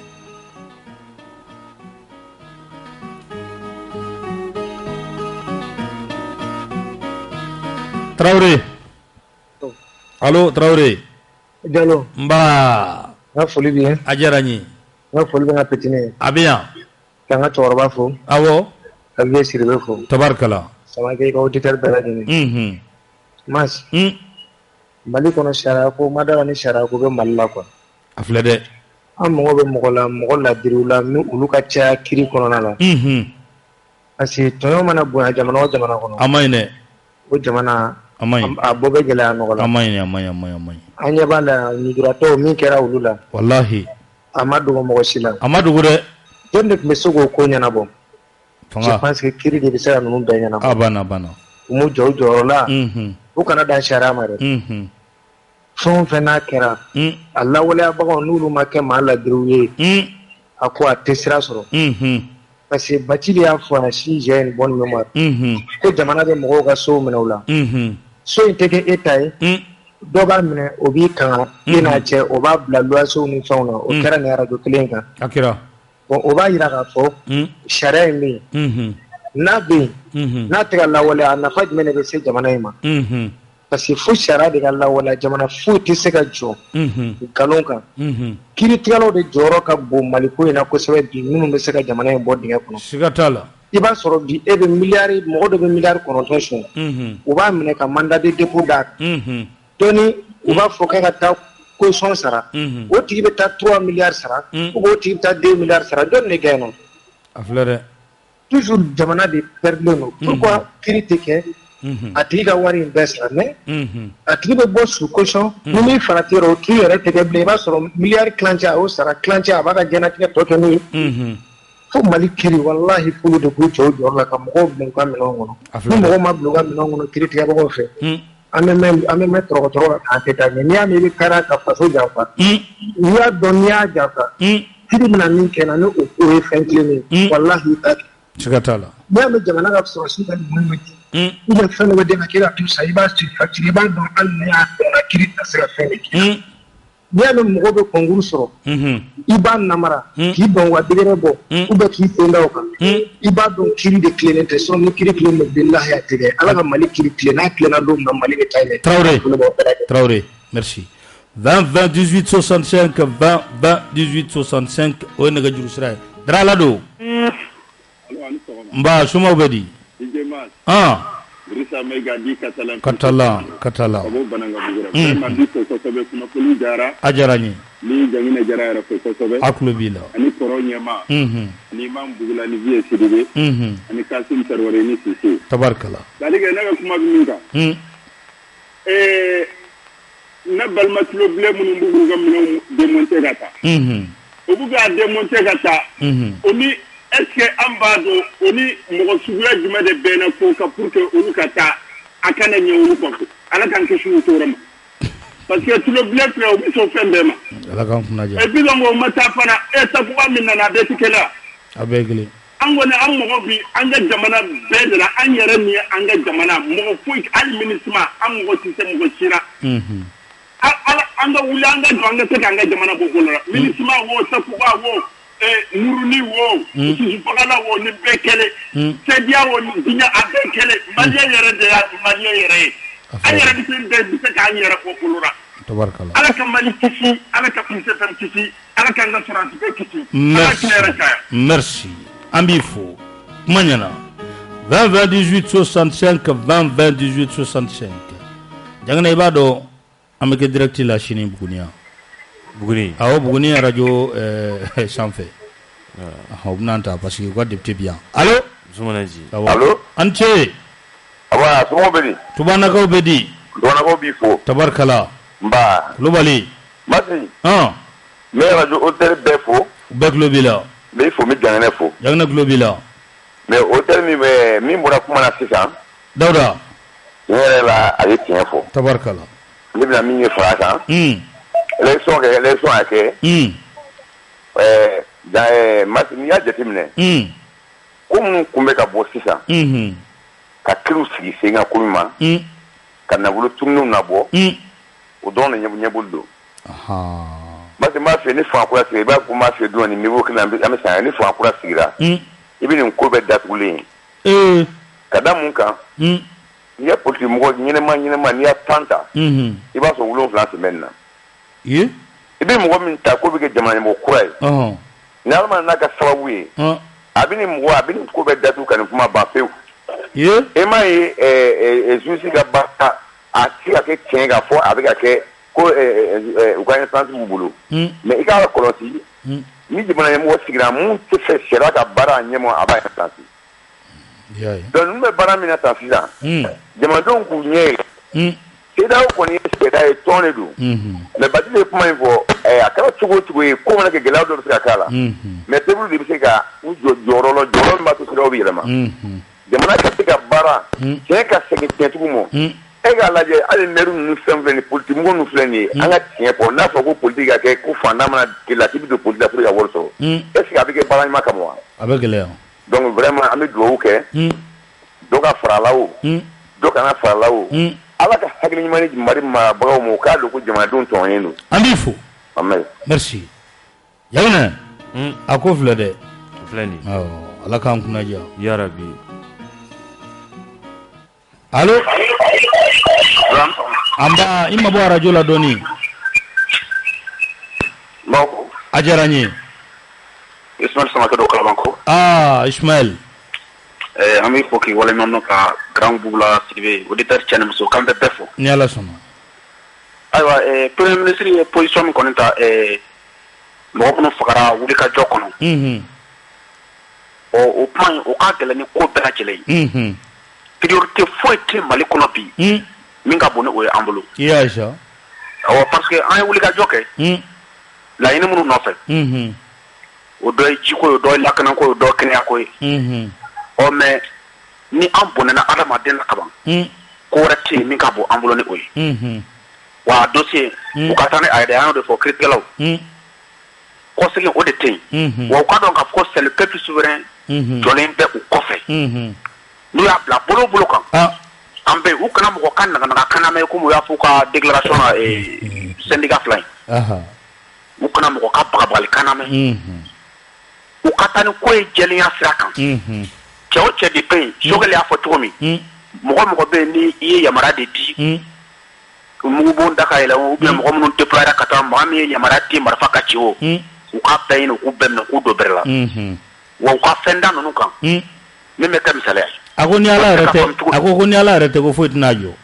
Traoré. Allo Traoré. Diallo. Nba. N foli bi ye. A diyara n ye. N foli bɛ n ka petini ye. A bɛ yan. Ka n ka cɛkɔrɔba fo. Awɔ. Ka Vieux Sidibe fo. Tabarikala. Samakɛ i ka auditeur bɛɛ lajɛlen. Mas. Mali kɔnɔ sariya ko ma dara ni sariya ko bɛ Mali la quoi. A filɛ dɛ. An mago bɛ mɔgɔ la mɔgɔ ladiriw la ni olu ka caya kiiri kɔnɔna la. Parce que tɔɲɔ mana bonya jamana o jamana kɔnɔ. A ma ɲi dɛ. O jamana. A ma ɲi. A bɔ bɛ gɛlɛya nɔgɔ la. A ma ɲi a ma ɲi. An ɲɛ b'a la nujuratɔw min kɛra olu la. Walahi. A ma dogo mɔgɔ si la. A ma dogo dɛ. Jɔn de tun bɛ se k'o ko ɲɛnabɔ. Fanga. Je pense que kiiri de bɛ se ka ninnu bɛɛ ɲɛnabɔ. A banna. U m'u jɔ u jɔyɔrɔ la. U kana dan sariya ma dɛ. Fɛn o fɛn n'a kɛra. A lawaleyabagaw n'olu ma kɛ maa ladiriw ye. A ko a tɛ sira sɔrɔ. Parce que Bathily de y'a fɔ si j'ai une bonne mémoire. Ko jamana bɛ mɔgɔw ka sow minɛ u la. So in tɛ kɛ e ta ye. Dɔ b'a minɛ o b'i kanga. E n'a cɛ o b'a bila luwansew ni fɛnw na. O kɛra nin radio kelen kan. A kɛra. Bon o b'a jira k'a fɔ sariya in bɛ yen. N'a bɛ yen n'a tɛ ka lawaleya a nafa jumɛn de bɛ se jamana in ma. Parce que fo sariya de ka lawaleya jamana foyi tɛ se ka jɔ nkalon kan. Kiiritigɛlaw de jɔyɔrɔ ka bon Mali ko in na kosɛbɛ bi minnu bɛ se ka jamana in bɔ dingɛ kɔnɔ. Siga t'a la. i b'a sɔrɔ bi e bɛ miliyari mɔgɔ dɔ bɛ miliyari 9 sɔn u b'a minɛ ka mandat de dépôt d'a kan dɔnni u b'a fɔ k'a ka taa caution sara o tigi bɛ taa 3 miliyari sara ou bien o tigi bɛ taa 2 miliyari sara jɔnni de gagné a filɛ dɛ toujours jamana de perdlen don pourquoi kiiri tɛ kɛ a tigi ka wari in bɛɛ sara mais a tigi bɛ bɔ sous caution ni min farati yɔrɔ o tigi yɛrɛ tɛ kɛ bilen i b'a sɔrɔ miliyari kilancɛ a y'o sara kilancɛ a b'a ka diɲɛnatigɛ tɔ kɛ n'o ye fo Mali kiiri walahi fulu de k'u cɛ o jɔyɔrɔ la ka mɔgɔw bila u ka minɛnw kɔnɔ ni mɔgɔw ma bila u ka minɛnw kɔnɔ kiiri tigɛbagaw fɛ an bɛ mɛn tɔrɔgɔtɔrɔ kan tɛ taa ɲɛ n'i y'a mɛn i bɛ kariya ka faso janfa n'i y'a dɔn n'i y'a janfa kiiri bɛna min kɛ na ni o ye fɛn kelen ye walahi i t'a kɛ siga t'a la n'i y'a mɛn jamana ka sɔrɔsi ka ninnu bɛ kɛ ou bien fɛn dɔ bɛ den ka kɛ ka to sa i b'a suivi facture i b'a dɔn hali n'i y'a dɔn na kiiri tɛ se ka fɛn de kɛ n'i y'a mɛn mɔgɔw bɛ kɔnkuru sɔrɔ i b'a namara k'i dɔn wa degere bɔ ou bien k'i sen da o kan i b'a dɔn kiiri de tilennen tɛ sinon ni kiiri tilen don bilahi a tɛ kɛ ala ka Mali kiiri tilen n'a tilenna don min na Mali bɛ taa ɲɛ. Traoré merci 20 20 18 65 20 20 18 65 o ye nɛgɛjuru sira ye Dara la don nba sumaw bɛ di Risa Mega di Catalan Abo bananga bugura ma di ko be kuma kulu jara ajara ni jangina jara yara ko be aklu bila ani koro nyama ni mam bugula ni vie sidibe ani kasim tarware ni sisi tabarkala daliga naga kuma minga na balma tulo ble mun bugu gam no démonter gata o buga démonter gata oni est-ce que ambado oni mogo suguya juma de bena ko ka pour que olu kata akana nyewulu ko ala kan ke shu torama parce que tout le blé là o biso fembema ala kan kuna ja e bi ngo mata fana e ta ko minna na de tikela abegle an gone an mogo bi an ga jamana bedra an yare ni an ga jamana mogo fu al ministre an mogo ti se mogo shira ala an ga wuli an ga jonga te kan ga jamana bo bola ministre wo ta ko wo nuruni wo susu pagala wo ni bekele sedia wo ni dinya abekele maliya yere de maliya yere ayere bi tin de bi ka yere ko kulura tabarkala ala kan mali kisi ala ka pise tan kisi ala kan ga surance be kisi merci ambifo manyana 20 20 18 65 20 20 18 65 jangana ibado ameke direct la chini bukunia Buguni radio sanfɛ o bɛna ta parce que u ka député bi yan allo Zumanaji allo an ce awa somo bɛ di tubanakaw bɛ di tubanakaw b'i fo tabarikala nba kulubali masi n bɛ radio auditeur bɛɛ fo u bɛɛ tulo b'i la n b'i fo n bɛ Janginɛ fo Janginɛ tulo b'i la mais auditeur min bɔra kuma na sisan Dawuda tiɲɛ yɛrɛ la a ye tiɲɛ fɔ tabarikala ne bɛna min ye fara kan élection a kɛ masi n'i y'a jateminɛ ko minnu kun bɛ ka bɔ sisan ka kiriw sigi sen kan ko min ma ka nafolo tununinw nabɔ o dɔrɔn de ɲɛboli don masi n b'a fɛ ni fanga kura sigira i b'a fɔ n b'a fɛ don nin niveau kelen an bɛ san ni fanga kura sigira i bɛ nin ko bɛɛ datugulen ye ka da mun kan n'i ye politique mɔgɔ ɲɛnɛma n'i y'a 10 ta i b'a sɔrɔ 7 semaine na i bɛ mɔgɔ min ta ko bɛ kɛ jamana ɲɛmɔgɔ kura ye ni ala ma n'a ka sababu ye a bɛ nin ko bɛɛ datugu ka nin kuma ban pewu e m'a ye juge ka baara a ti ka kɛ tiɲɛ ka fɔ a bɛ ka kɛ ko u ka instance b'u bolo mais i k'a kɔlɔsi ni jamana ɲɛmɔgɔ sigira mun tɛ fɛ sariya ka baara ɲɛmɔgɔ a b'a instance donc ninnu bɛ baara min na tan sisan jamanadenw k'u ɲɛ yɛlɛ CEDEAO kɔni ye sariya ye tɔn de don mais Badji ye kuma in fɔ a kɛra cogo o cogo ye ko mana kɛ gɛlɛya dɔ bɛ se ka k'a la mais peuple de bɛ se ka u jɔ jɔyɔrɔ la jɔyɔrɔ min b'a to CEDEAO bɛ yɛlɛma jamana ka se ka baara tiɲɛ ka segin tiɲɛtigiw ma e k'a lajɛ hali maire ninnu fɛn fɛn ni politique mɔgɔ ninnu filɛ nin ye an ka tiɲɛ fɔ n'a fɔ ko politique ka kɛ ko fantan mana la k'i bɛ don politique la pour que ka wari sɔrɔ est ce que a bɛ kɛ baara ɲuman kama wa a bɛ gɛlɛya donc vraiment an bɛ dugawu kɛ dɔ ka fara a la o dɔ kana fara a la o ala ka hakili ɲuman di Mali marabagaw ma u k'a dɔn ko jamanadenw tɔɲɔnnen don an b'i fo merci Janginɛ a ko filɛ dɛ filɛ nin ala k'an kunnaja ya rabi allo an ba i ma bɔ radio la dɔɔni a diyara n ye Ismaël Samakɛ dɔ Kalabanko Ismaël an bɛ fɔ k'i waleɲuman dɔn ka Grand Bugula Sidibe auditeur cɛ ni muso k'an bɛ bɛɛ fo. Ni Ala sɔnna. Ayiwa premier ministre ye position min kɔni ta mɔgɔ minnu fagara wulikajɔ kɔnɔ. O kuma in o ka gɛlɛn ni ko bɛɛ lajɛlen ye. Priorité foyi tɛ Mali kɔnɔ bi min ka bon ni o ye an bolo. I y'a ye sa. Awɔ parce que an ye wulikajɔ kɛ laɲini minnu nɔfɛ. O dɔ ye jiko ye, o dɔ ye lakanako ye, o dɔ ye kɛnɛyako ye. Mais ni an bɔnɛna adamaden na kaban ko wɛrɛ tɛ yen min ka bon an bolo ni o ye. Wa dossier u ka taa ni a yɛrɛ an y'o de fɔ kiiritigɛlaw kɔsegin o de tɛ yen. Wa u ka dɔn k'a fɔ ko c'est le peuple souverain jɔlen bɛ u kɔfɛ. N'u y'a bila bolo bolo kan an bɛ u kana mɔgɔ ka naganaga kan lamɛn komi u y'a fɔ ka déclaration na syndicat fila in. U kana mɔgɔ ka bagabagali kan lamɛn. U ka taa ni ko ye jɛlenya sira kan. Cɛ o cɛ de bɛ yen Sogɛli y'a fɔ cogo min mɔgɔ mɔgɔ bɛ yen ni i ye yamaruya de di mugubon da ka yɛlɛ ou bien mɔgɔ minnu déployera ka taa mɔgɔ min ye yamaruya di marifa ka ci o u ka bɛɛ ɲini u k'u bɛɛ minɛ k'u don bɛrɛ la wa u ka fɛn da ninnu kan min bɛ kɛ misaliya ye. A ko ni Ala yɛrɛ tɛ ko foyi tɛna jɔ.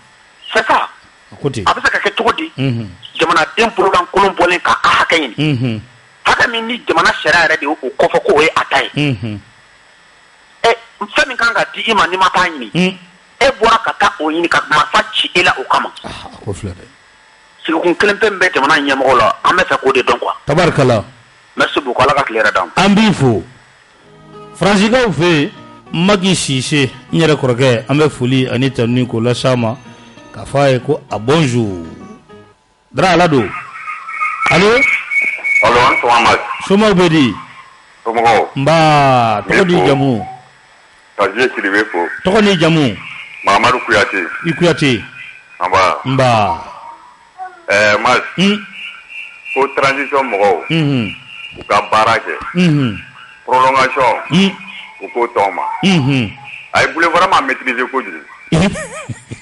C'est ça. A bɛ se ka kɛ cogo di jamanaden bololankolon bɔlen k'a ka hakɛ ɲini hakɛ min ni jamana sariya yɛrɛ de o kɔfɛ ko o ye a ta ye. Fɛn min kan ka di i ma n'i ma taa ɲini e bɔra ka taa o ɲini ka marifa ci e la o kama. Ko filɛ dɛ. Sigikun kelen pe min bɛ jamana ɲɛmɔgɔw la an bɛ fɛ k'o de dɔn quoi. Tabarikala. Merci beaucoup Ala ka tile yɛrɛ d'an ma. An b'i fo. Faransiikaw fɛ yen Maki Sise n yɛrɛ kɔrɔkɛ an bɛ foli ani tanuni k'o las'a ma k'a fɔ a ye ko a bonjour. Dara Ala don. Allo. Allo an sɔgɔma. Somaw bɛ di. Somɔgɔw. Nba tɔgɔ ni jamu. Ka Vieux Sidibe fo. Tɔgɔ ni jamu. Mahamadu Kuyate. I Kuyate. Nba. Mas. Ko transition mɔgɔw. U ka baara kɛ. Prolongation. U k'o tɔn ma. A ye boulevard ma maîtriser kojugu.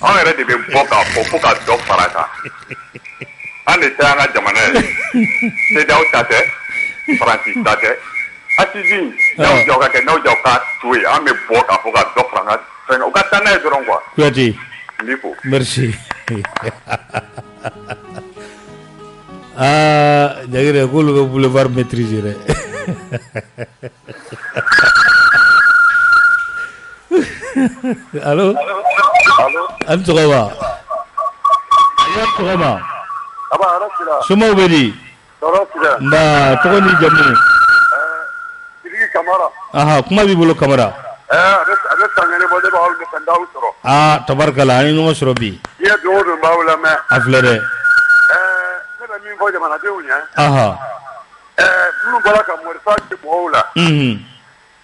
Anw yɛrɛ de bɛ bɔ k'a fɔ fo ka dɔ fara kan. An de tɛ an ka jamana ye. CEDEAO ta tɛ, Faransi ta tɛ. Assisi n'aw jɔ ka kɛ n'aw jɔ ka to yen an bɛ bɔ k'a fɔ ka dɔ fara an ka fɛn u ka taa n'a ye dɔrɔn quoi. Kuyate. N b'i fo. Merci. Jagire k'olu bɛ boulevard maîtriser dɛ. Allo. An sɔgɔma. An sɔgɔma. Somaw bɛ di. Nba tɔgɔ ni jamu. Kamara. Kuma b'i bolo Kamara. A bɛ sangɛnɛ bɔ ne b'aw de d'aw sɔrɔ. Tabarikala an ye ɲɔgɔn sɔrɔ bi. I ye dugawu don b'aw lamɛn. A filɛ dɛ. Ne bɛ min fɔ jamanadenw ɲɛ. Minnu bɔra ka marifa ci mɔgɔw la.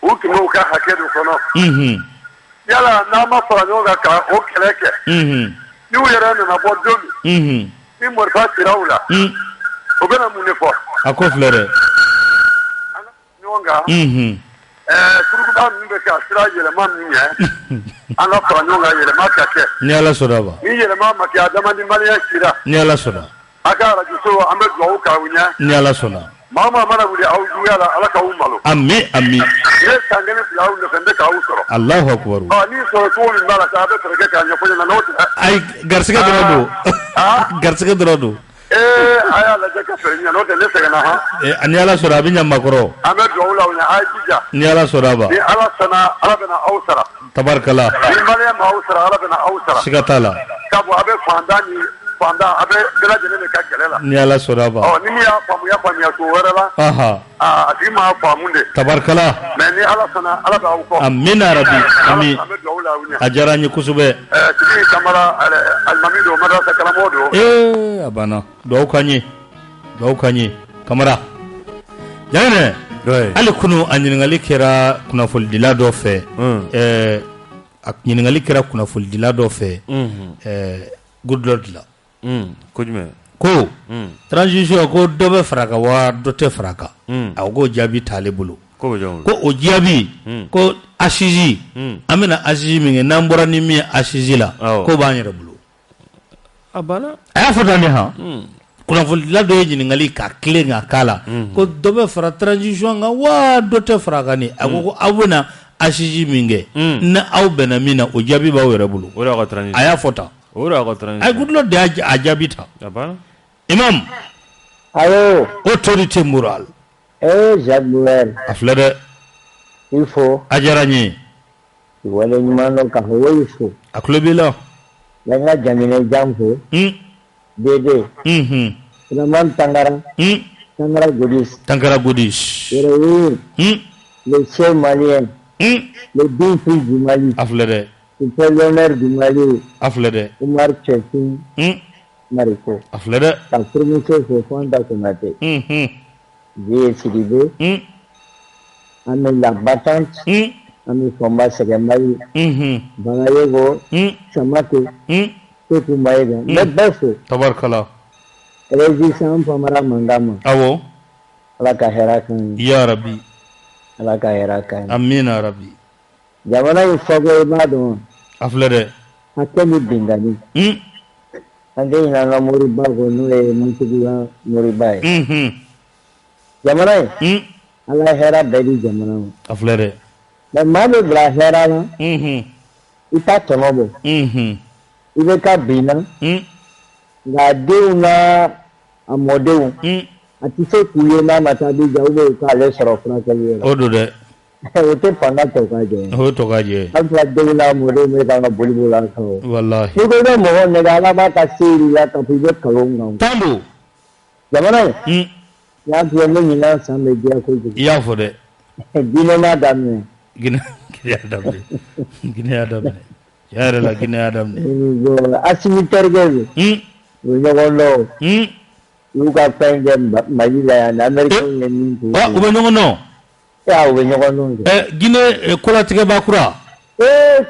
U tun b'u ka hakɛ de kɔnɔ. Yala n'an ma fara ɲɔgɔn kan ka o kɛlɛ kɛ. N'u yɛrɛ nana bɔ don min. Ni marifa cira u la. U bɛna mun de fɔ. A ko filɛ dɛ. Ɲɔgɔn kan. Kurukuba ninnu bɛ ka sira yɛlɛma min ɲɛ. An ka fara ɲɔgɔn kan yɛlɛma ka kɛ. Ni Ala sɔnna ma. Ni yɛlɛma ma kɛ adama ni maliyɛn sira. Ni Ala sɔnna. A ka arajoso an bɛ dugawu k'aw ɲɛ. Ni Ala sɔnna. Maa maa mana wuli aw juguya la Ala k'aw malo. Ami. Ne san kelen fila aw nɔfɛ n bɛ k'aw sɔrɔ. Alahu akibaru. Ni sɔrɔ cogo min b'a la sa a bɛ fɛɛrɛ kɛ k'a ɲɛfɔ ɲɛna n'o tɛ. Ayi garisɛgɛ dɔrɔn don. Garisɛgɛ dɔrɔn don. A y'a lajɛ ka fɛɛrɛ ɲɛ n'o tɛ ne sɛgɛnna han. Ni Ala sɔnna a bɛ ɲɛ makɔrɔ. An bɛ dugawu la aw ɲɛ a ye jija. Ni Ala sɔnna a ma. Ni Ala sɔnna Ala bɛna aw sara. Tabarikala. Ni maliyɛn m'aw sara Ala bɛna aw sara. Siga t'a la. Ka bɔ a bɛ fantan ni fantan a bɛ bɛɛ lajɛlen de ka kɛlɛ la. Ni Ala sɔnna a ma. Ni min y'a faamuya cogo wɛrɛ la. A tigi m'a faamu de. Tabarikala. Mais ni Ala sɔnna Ala b'aw kɔ. Amina rabi. Ami. An bɛ dugawu la aw ɲɛ. A diyara n ye kosɛbɛ. Tigi Kamara alimami don madrasa karamɔgɔ don. A banna. Dugawu k'an ye. Dugawu k'an ye. Kamara. Janɛ. Hali kunu a ɲininkali kɛra kunnafonidila dɔ fɛ. A ɲininkali kɛra kunnafonidila dɔ fɛ. Goodluck la. Ko jumɛn? Ko transition ko dɔ bɛ fara kan wa dɔ tɛ fara kan. A ko jaabi t'ale bolo. Ko o jaabi ko assise an bɛna assise min kɛ n'an bɔra ni min ye assise la ko b'an yɛrɛ bolo. A banna. A y'a fɔ tan ne han. Kunnafonidila dɔ ye ɲininkali ka tilen ka k'a la ko dɔ bɛ fara transition kan wa dɔ tɛ fara kan ni a ko aw bɛna asiji min kɛ na aw bɛnna min na o jaabi b'aw yɛrɛ bolo a y'a fɔ tan a gudulɔ de y'a jaabi ta imam allo autorité morale Jacques Noël a filɛ dɛ il faut a diyara n ye wale ɲuman dɔn k'a fɔ wo il faut a tulo b'i la yan ka jaminɛ jan fo Dede Sulaiman Tangara Tangara Godis le chef malien le digne fils du Mali le père l'honneur du Mali Omar Tchefin Mariko la promotion se fonda Konate Vieux Sidibé Amel la battante Amel Komba Segemali Banayego Samake Toku Maïga le befo Tabarkala Résistance Famara Mangama awo ala ka hɛrɛ kan ya rabbi ala ka hɛrɛ kan amina rabbi jamana in fɔko i b'a dɔn a filɛ dɛ hakɛ ni bingani an tɛ ɲinɛ an ka moriba kɔ n'o ye Muntigiya moriba ye jamana in ala ye hɛrɛ bɛɛ di jamana ma a filɛ dɛ mais maa bɛ bila hɛrɛ la i t'a tɔnɔ bɔ i bɛ ka binna nka a denw n'a a mɔdenw a tɛ se k'u ye n'a ma taa di ja ou k'ale sɔrɔ furakɛli la. O don dɛ. O tɛ fanga tɔ ka jɛ. O tɔ ka jɛ. Hali fila denw n'a mɔdenw bɛ kan ka boli boli an kan. Walahi. N'i ko i bɛ mɔgɔ nɛgɛ ala b'a ka se yir'i la k'a fɔ i bɛ nkalon kan. Tan don. Jamana in. N y'a f'i ye ne ɲinan san bɛ diya kojugu. I y'a fɔ dɛ. Guinée m'a daminɛ. Guinée y'a daminɛ. Guinée y'a daminɛ. Tiɲɛ yɛrɛ la Guinée y'a daminɛ. Assimi terikɛ don. U bɛ ɲɔgɔn dɔn. N'u ka fɛn kɛ Mali la yan Américain ye min k'u u bɛ ɲɔgɔn dɔn. U bɛ ɲɔgɔn dɔn kɛ. Guinée kolatigɛba kura.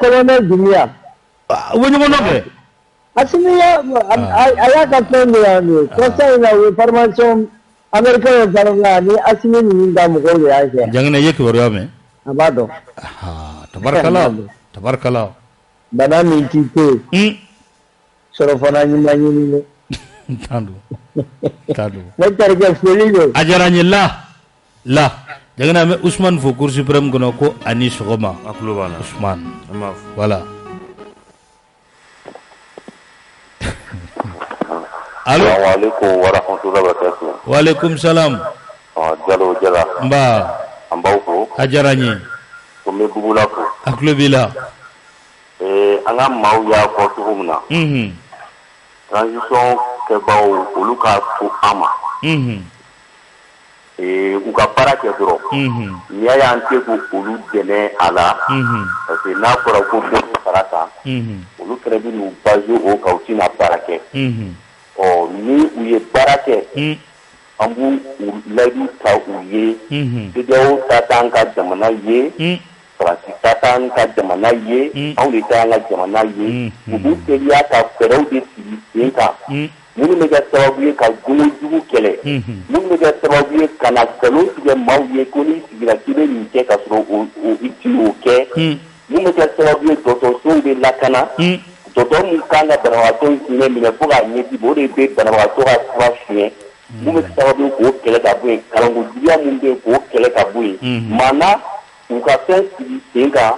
Colonel Dumbuya. U bɛ ɲɔgɔn dɔn kɛ. Assimi a y'a ka fɛn de yan de. Conseil in na u ye formation Américain ye fara ni Assimi ninnu ka mɔgɔw de y'a kɛ. Jangina i ye kibaruya mɛn. A b'a dɔn. Tabarikala tabarikala. Bana min t'i to yen. Sɔrɔ fana ɲuman ɲini dɛ. Tando. Ne terikɛ foli don. A diyara n ye la jangina an bɛ Usmane fo Cour suprême kɔnɔ ko ani sɔgɔma. A tulo b'a la. Usmane. An b'a fo. Voilà. Allo. Assalamualaikum warahmatullahi wabarakatuh. Waalaikum salam. Jalo jala. Nba. An b'aw fo. A diyara n ye. Ko n bɛ Bugula fo. A tulo b'i la. An ka maaw y'a fɔ cogo min na. Transition kɛbaaw olu k'a to an ma. U ka baara kɛ dɔrɔn. N'i y'a ye an tɛ k'olu dɛmɛ a la. Parce que n'a fɔra ko dɔ bɛ fara kan. Olu fɛnɛ bɛ n'u base o kan u tɛna baara kɛ. Ni u ye baara kɛ. An b'u layidu ta u ye. CEDEAO ta t'an ka jamana ye. Faransi ta t'an ka jamana ye. Anw de t'an ka jamana ye. U b'u teliya ka fɛɛrɛw de sigi sen kan. Minnu bɛ kɛ sababu ye ka gungo jugu kɛlɛ. Minnu bɛ kɛ sababu ye ka na nkalon tigɛ maaw ye ko n'i sigira k'i bɛ nin kɛ ka sɔrɔ i ti o kɛ. Minnu bɛ kɛ sababu ye dɔgɔtɔrɔsow bɛ lakana. Dɔgɔtɔrɔ min kan ka banabagatɔ fiɲɛ minɛ fo k'a ɲɛji o de bɛ banabagatɔ ka fura fiɲɛ. Mun bɛ sababu ye k'o kɛlɛ ka bɔ yen kalanko juguya min bɛ yen k'o kɛlɛ ka bɔ yen. Maana u ka fɛn sigi sen kan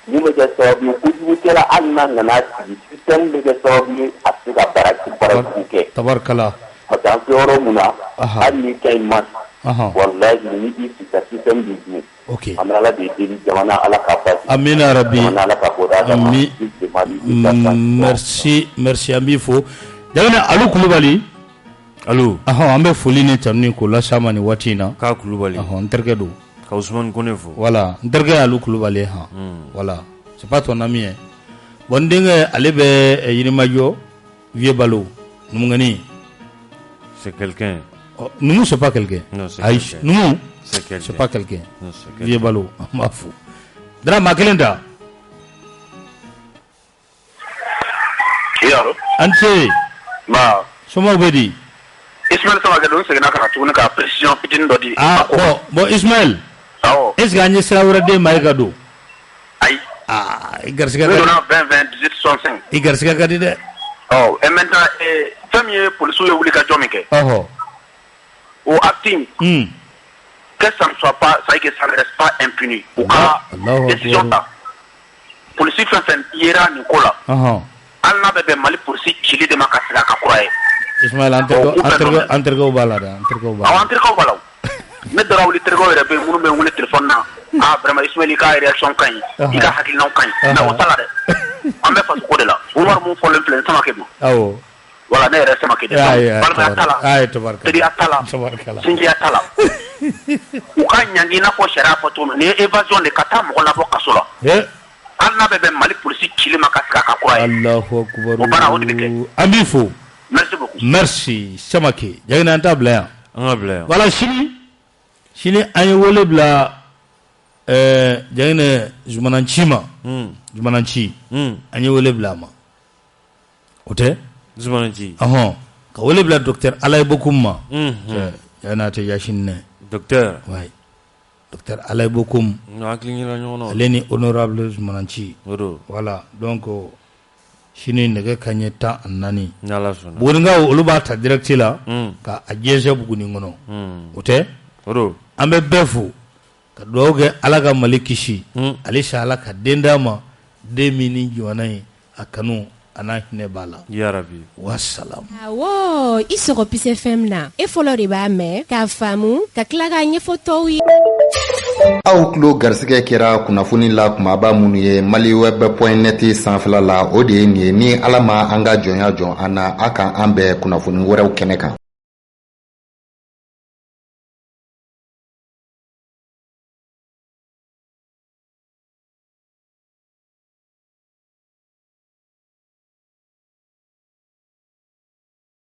mun bɛ kɛ sababu ye kojugukɛla hali n'a nana sigi système bɛ kɛ sababu ye a tɛ se ka baarajugu kɛ. Tabarikala. Parce que an filɛ yɔrɔ min na hali n'i ka ɲi ma walahi ni i sigi ka système b'i dun. An bɛ Ala de deli jamana Ala ka basi. Amina rabi. Jamana Ala ka bɔ da dama. Merci an b'i fo. Jamana Alu Kulubali. Allo. An bɛ foli ni tanu ni k'o las'a ma nin waati in na. K'a Kulubali. N terikɛ don. Ka Usmane Kone fo. Voilà n terikɛ Alu Kulubali voilà c'est pas ton ami hein. Bon n denkɛ ale bɛ Yirimajɔ Vieux Balo Numugani. C'est quelqu'un. Numu c'est pas quelqu'un. Non c'est quelqu'un. Numu c'est pas quelqu'un. Vieux Balo an b'a fo. Dara maa kelen ta. Iyaro. An ce. Ma. Somɔgɔw bɛ di. Ismaël Samakɛ don seginna ka na tuguni ka précision fitinin dɔ di. Bon Ismaël. Awɔ. Est-ce que an ye sira wɛrɛ d'e ma e ka don. Ayi. I garisɛgɛ ka di. Ne donna 20-20-18-65. I garisɛgɛ ka di dɛ. Et maintenant fɛn min ye polisiw ye wuli ka jɔ min kɛ. O acte in. que ça ne soit pas, ça que ça ne reste pas impuni. Ou ka décision ta. Police fait ira Nicolas. Allah bebe Mali police Chili de makasila ka croye. Ismail antergo balada, antergo bala. Mais dara wuli tergo rebe munu be wuli téléphone na. Ah vraiment Ismail ka réaction kan. Ika hakil non kan. Na o tala de. Ambe fa ko de la. Umar mu fo l'emploi sama kebo. Awo. Wala ne reste sama kede. Balma atala. Ay tabaraka. Tedi atala. Tabaraka. Sinji atala. Ukanya ngina ko shara foto ne évasion de kata mo na boka sola. Allah bebe Mali police Chili makasika ka croye. Allahu akbar. Amifo. Merci beaucoup. Merci Samake. Jagina anta bla. Bla. Voilà Chini ayi wole bla jagina Zumananchima. Zumananchi. Ayi wole bla ma. Ote? Zumananchi. Ka wole bla docteur Alay Bokoum. Yana te yashinne. Docteur. Ouais. Docteur Alay Bokoum. Leni honorable Zumananchi. Voilà. Donc Chini nege kanye ta annani. Buringa olu ba ta directi la ka ajeje buguni ngono. Ote? Ambe befu ka doge alaga malikishi. Alisha alaka dendama demini jwanai akanu anahine bala. Ya Rabbi. Wassalam. Awo, isoro pise femna. E folo riba me ka famu ka klaga nye foto wi. Aw tulo garisɛgɛ kɛra kunnafoni la kumaba minnu ye maliweb.net sanfɛla la o de ye nin ye ni ala ma an ka jɔnya jɔn an na a kan an bɛɛ kunnafoni wɛrɛw kɛnɛ kan